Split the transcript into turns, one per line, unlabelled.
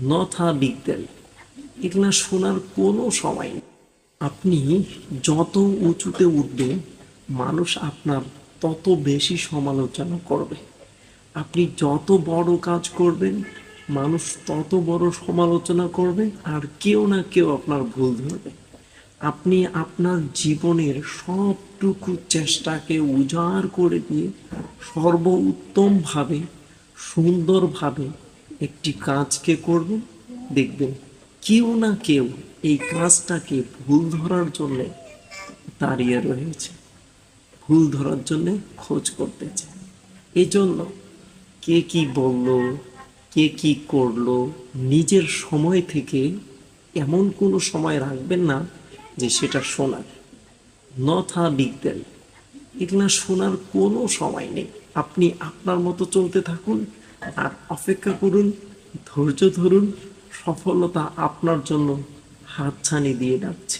নথা বিগদেল, এগুলা শোনার কোনো সময় নেই। আপনি যত উঁচুতে উঠবেন, মানুষ আপনার তত বেশি সমালোচনা করবে। আপনি যত বড় কাজ করবেন, মানুষ তত বড় সমালোচনা করবে, আর কেউ না কেউ আপনার ভুল ধরবে। আপনি আপনার জীবনের সবটুকু চেষ্টাকে উজাড় করে দিয়ে সর্বোত্তমভাবে, সুন্দরভাবে একটি কাজকে করবেন, দেখবেন কেউ না কেউ এই কাজটাকে ভুল ধরার জন্যে দাঁড়িয়ে রয়েছে, ভুল ধরার জন্যে খোঁজ করতেছে। এই জন্য কে কি বলল, কে কি করলো, নিজের সময় থেকে এমন কোনো সময় রাখবেন না যে সেটা শোনার। নথা বিগদেল, এগুলা শোনার কোনো সময় নেই। আপনি আপনার মতো চলতে থাকুন আর অপেক্ষা করুন, ধৈর্য ধরুন। সফলতা আপনার জন্য হাতছানি দিয়ে ডাকছে।